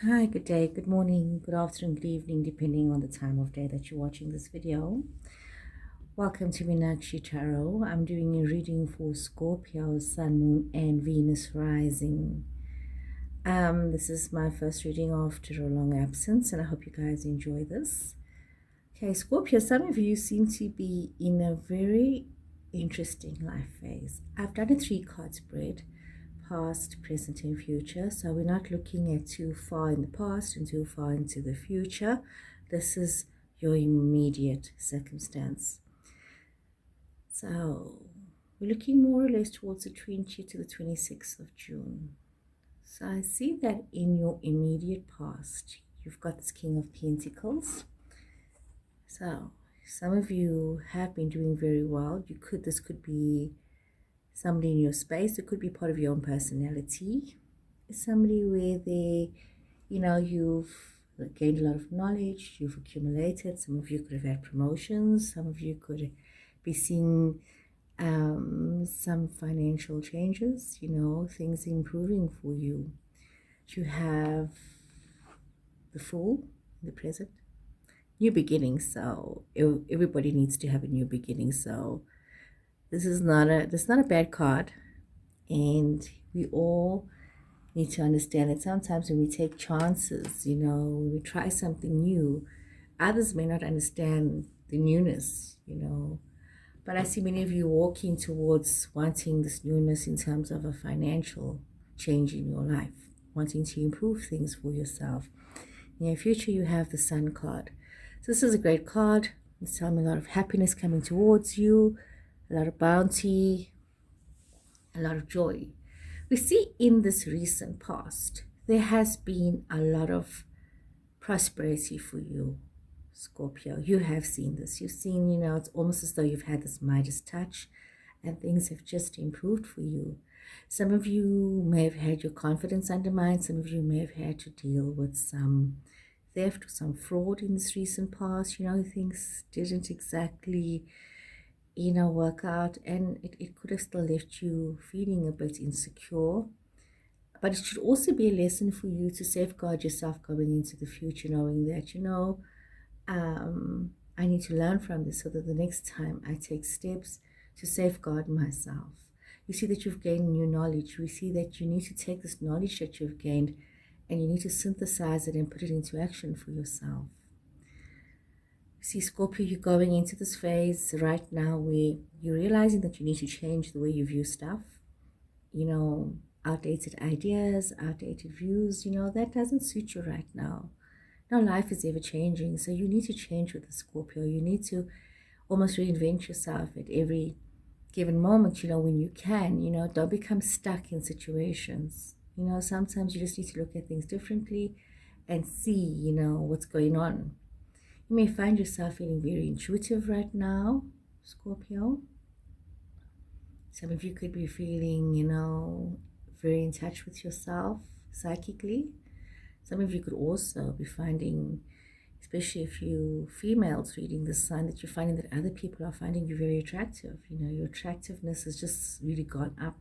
Hi, good day, good morning, good afternoon, good evening, depending on the time of day that you're watching this video. Welcome to Meenakshi Tarot. I'm doing a reading for Scorpio, Sun, Moon, and Venus rising. This is my first reading after a long absence, and I hope you guys enjoy this. Okay, Scorpio, some of you seem to be in a very interesting life phase. I've done a 3-card spread, past, present, and future. So we're not looking at too far in the past and too far into the future. This is your immediate circumstance. So we're looking more or less towards the 20th to the 26th of June. So I see that in your immediate past, you've got this King of Pentacles. So some of you have been doing very well. This could be somebody in your space. It could be part of your own personality. Somebody where you've gained a lot of knowledge, you've accumulated. Some of you could have had promotions. Some of you could be seeing some financial changes, things improving for you. You have the Fool in the present. New beginnings. So everybody needs to have a new beginning. So this is not a bad card, and we all need to understand that sometimes when we take chances, when we try something new, others may not understand the newness, But I see many of you walking towards wanting this newness in terms of a financial change in your life, wanting to improve things for yourself. In your future, you have the Sun card. So this is a great card. It's telling me a lot of happiness coming towards you, a lot of bounty, a lot of joy. We see in this recent past, there has been a lot of prosperity for you, Scorpio. You have seen this. You've seen, it's almost as though you've had this Midas touch and things have just improved for you. Some of you may have had your confidence undermined. Some of you may have had to deal with some theft or some fraud in this recent past. Things didn't exactly work out, and it could have still left you feeling a bit insecure. But it should also be a lesson for you to safeguard yourself going into the future, knowing that, I need to learn from this so that the next time I take steps to safeguard myself. You see that you've gained new knowledge. We see that you need to take this knowledge that you've gained and you need to synthesize it and put it into action for yourself. See, Scorpio, you're going into this phase right now where you're realizing that you need to change the way you view stuff. Outdated ideas, outdated views, that doesn't suit you right now. Now, life is ever changing, so you need to change with the Scorpio. You need to almost reinvent yourself at every given moment, when you can. Don't become stuck in situations. Sometimes you just need to look at things differently and see, what's going on. You may find yourself feeling very intuitive right now, Scorpio. Some of you could be feeling, very in touch with yourself psychically. Some of you could also be finding, especially if you females reading this sign, that you're finding that other people are finding you very attractive. Your attractiveness has just really gone up.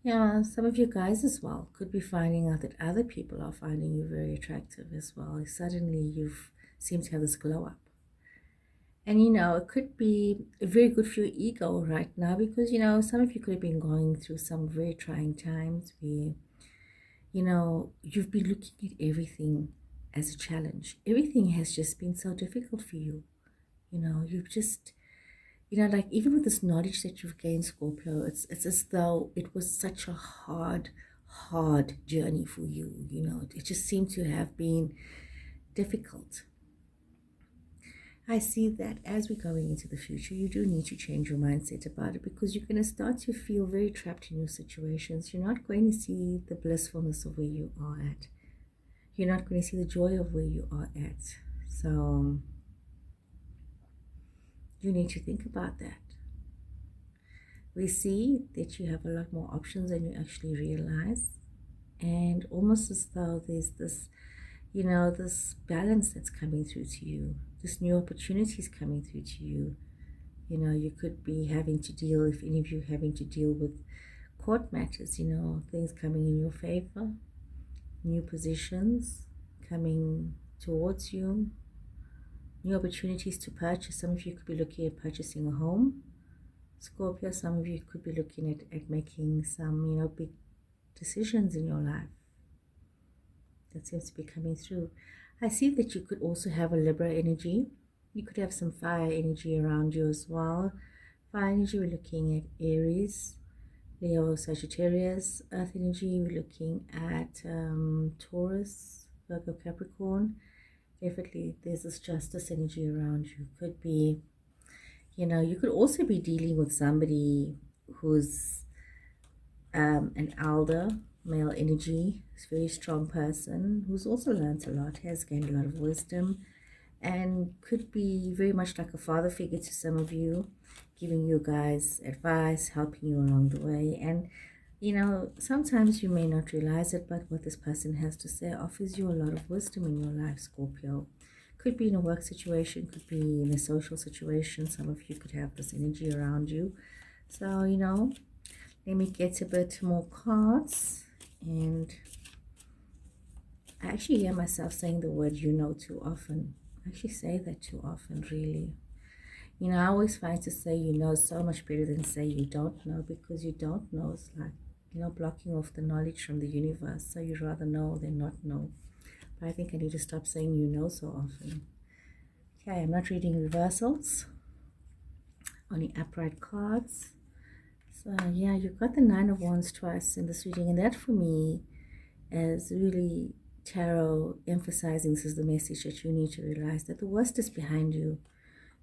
Yeah, some of you guys as well could be finding out that other people are finding you very attractive as well. Suddenly you've seem to have this glow up. And it could be very good for your ego right now because some of you could have been going through some very trying times where you've been looking at everything as a challenge. Everything has just been so difficult for you. You've just like even with this knowledge that you've gained, Scorpio, it's as though it was such a hard journey for you. It just seemed to have been difficult. I see that as we're going into the future, you do need to change your mindset about it because you're going to start to feel very trapped in your situations. You're not going to see the blissfulness of where you are at. You're not going to see the joy of where you are at. So you need to think about that. We see that you have a lot more options than you actually realize. And almost as though there's this, this balance that's coming through to you. This new opportunities coming through to you. You could be having to deal, if any of you having to deal with court matters, things coming in your favor, new positions coming towards you, new opportunities to purchase. Some of you could be looking at purchasing a home, Scorpio. Some of you could be looking at making some, big decisions in your life. That seems to be coming through. I see that you could also have a Libra energy. You could have some fire energy around you as well. Fire energy, we're looking at Aries, Leo, Sagittarius. Earth energy, we're looking at Taurus, Virgo, Capricorn. Definitely there's this justice energy around you. Could be, you could also be dealing with somebody who's an elder, male energy, a very strong person who's also learned a lot, has gained a lot of wisdom, and could be very much like a father figure to some of you, giving you guys advice, helping you along the way. And sometimes you may not realize it, but what this person has to say offers you a lot of wisdom in your life, Scorpio. Could be in a work situation, could be in a social situation. Some of you could have this energy around you. So, let me get a bit more cards. And I actually hear myself saying the word too often. I actually say that too often, really. I always find to say so much better than say you don't know, because you don't know is like, blocking off the knowledge from the universe. So you'd rather know than not know. But I think I need to stop saying so often. Okay, I'm not reading reversals, only upright cards. So yeah, you've got the Nine of Wands twice in this reading, and that for me is really tarot emphasizing, this is the message that you need to realize that the worst is behind you.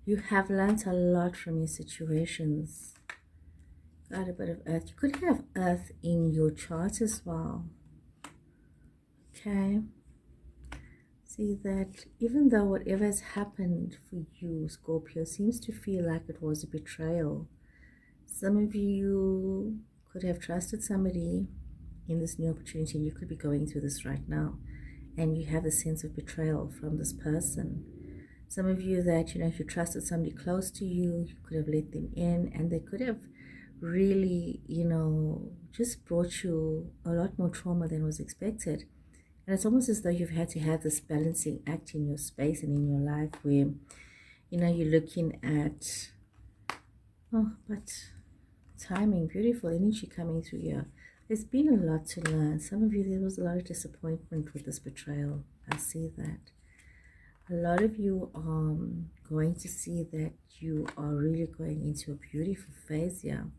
You have learnt a lot from your situations. Got a bit of Earth. You could have Earth in your chart as well. Okay. See that even though whatever has happened for you, Scorpio, seems to feel like it was a betrayal. Some of you could have trusted somebody in this new opportunity. You could be going through this right now, and you have a sense of betrayal from this person. Some of you that, if you trusted somebody close to you, you could have let them in, and they could have really, just brought you a lot more trauma than was expected. And it's almost as though you've had to have this balancing act in your space and in your life where, you're looking at, but timing, beautiful energy coming through here. There's been a lot to learn. Some of you, there was a lot of disappointment with this betrayal. I see that. A lot of you are going to see that you are really going into a beautiful phase here.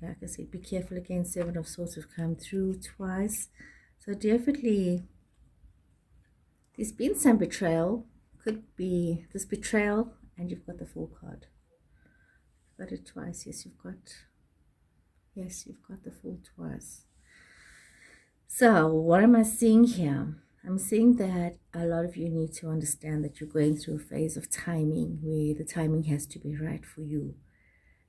Like I said, be careful again. Seven of Swords have come through twice. So definitely, there's been some betrayal. Could be this betrayal, and you've got the Fool card. You've got it twice. Yes, you've got the Fool twice. So what am I seeing here? I'm seeing that a lot of you need to understand that you're going through a phase of timing where the timing has to be right for you.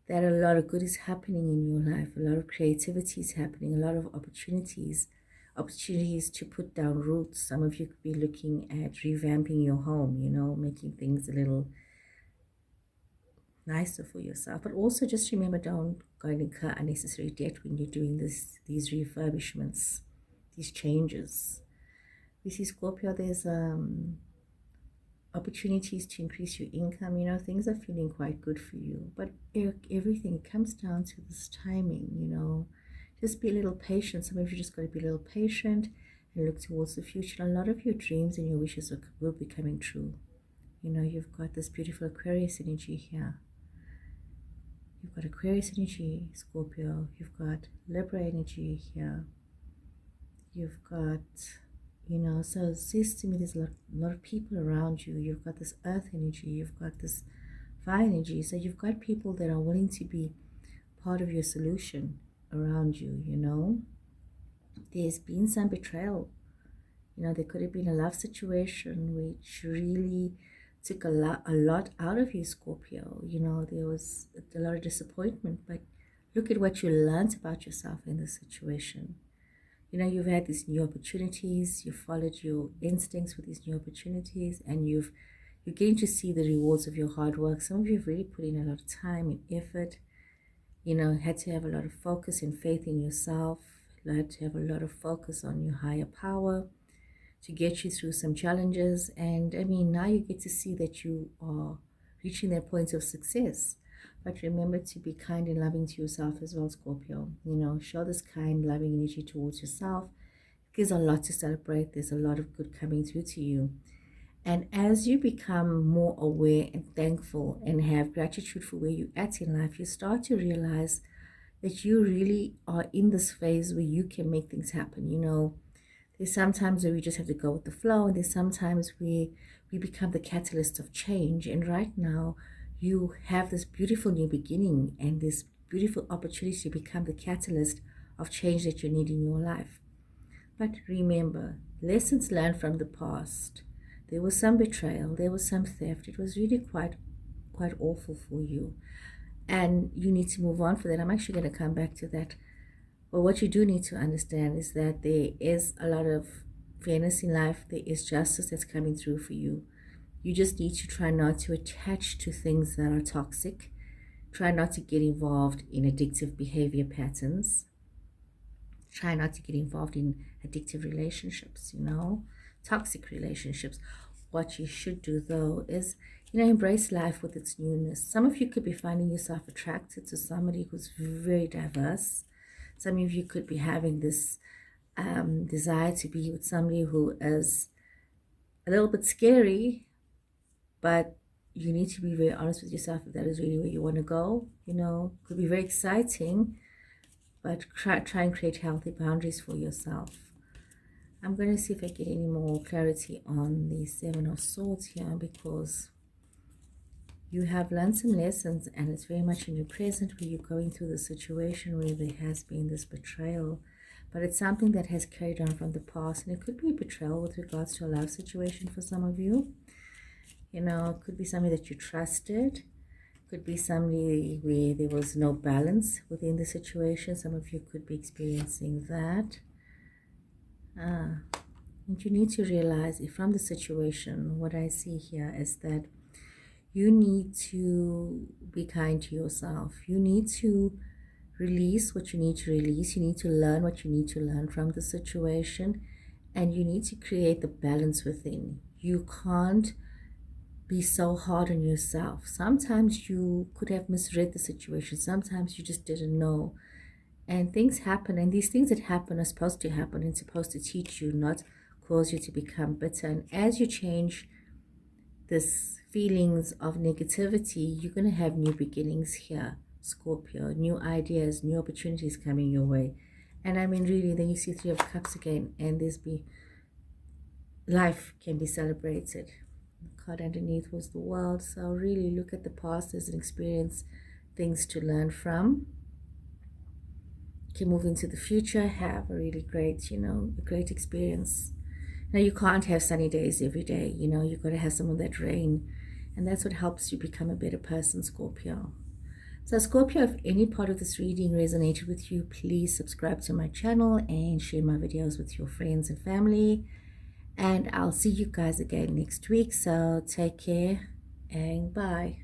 That a lot of good is happening in your life, a lot of creativity is happening, a lot of opportunities to put down roots. Some of you could be looking at revamping your home, making things a little nicer for yourself. But also just remember, don't go and incur unnecessary debt when you're doing these refurbishments, these changes. We see, Scorpio, there's opportunities to increase your income. Things are feeling quite good for you, but everything comes down to this timing. Just be a little patient. Some of you just got to be a little patient and look towards the future. A lot of your dreams and your wishes will be coming true. You've got this beautiful Aquarius energy here. You've got Aquarius energy, Scorpio. You've got Libra energy here. You've got, so it says to me there's a lot of people around you. You've got this Earth energy. You've got this fire energy. So you've got people that are willing to be part of your solution around you. There's been some betrayal. There could have been a love situation which really took a lot out of you, Scorpio. There was a lot of disappointment, but look at what you learned about yourself in this situation. You've had these new opportunities, you followed your instincts with these new opportunities, and you're getting to see the rewards of your hard work. Some of you have really put in a lot of time and effort, had to have a lot of focus and faith in yourself, like to have a lot of focus on your higher power to get you through some challenges. And I mean, now you get to see that you are reaching that point of success. But remember to be kind and loving to yourself as well, Scorpio. You know, show this kind, loving energy towards yourself. There's a lot to celebrate. There's a lot of good coming through to you. And as you become more aware and thankful and have gratitude for where you're at in life, you start to realize that you really are in this phase where you can make things happen. You know, there's sometimes where we just have to go with the flow, and there's sometimes where we become the catalyst of change. And right now, you have this beautiful new beginning and this beautiful opportunity to become the catalyst of change that you need in your life. But remember, lessons learned from the past. There was some betrayal, there was some theft. It was really quite awful for you. And you need to move on for that. I'm actually going to come back to that. But what you do need to understand is that there is a lot of fairness in life. There is justice that's coming through for you. You just need to try not to attach to things that are toxic. Try not to get involved in addictive behavior patterns. Try not to get involved in addictive relationships, you know, toxic relationships. What you should do, though, is, you know, embrace life with its newness. Some of you could be finding yourself attracted to somebody who's very diverse. Some of you could be having this desire to be with somebody who is a little bit scary, but you need to be very honest with yourself if that is really where you want to go. You know, could be very exciting, but try and create healthy boundaries for yourself. I'm going to see if I get any more clarity on the Seven of Swords here, because you have learned some lessons, and it's very much in your present where you're going through the situation where there has been this betrayal. But it's something that has carried on from the past, and it could be a betrayal with regards to a love situation for some of you. You know, it could be somebody that you trusted. Could be somebody where there was no balance within the situation. Some of you could be experiencing that. And you need to realize, if from the situation, what I see here is that you need to be kind to yourself. You need to release what you need to release. You need to learn what you need to learn from the situation. And you need to create the balance within. You can't be so hard on yourself. Sometimes you could have misread the situation. Sometimes you just didn't know. And things happen. And these things that happen are supposed to happen and supposed to teach you, not cause you to become bitter. And as you change this feelings of negativity, you're going to have new beginnings here, Scorpio. New ideas, new opportunities coming your way. And I mean, really, then you see Three of Cups again. And life can be celebrated. The card underneath was the World. So really look at the past as an experience, things to learn from. You can move into the future, have a really great, a great experience. Now, you can't have sunny days every day, you've got to have some of that rain. And that's what helps you become a better person, Scorpio. So Scorpio, if any part of this reading resonated with you, please subscribe to my channel and share my videos with your friends and family. And I'll see you guys again next week. So take care and bye.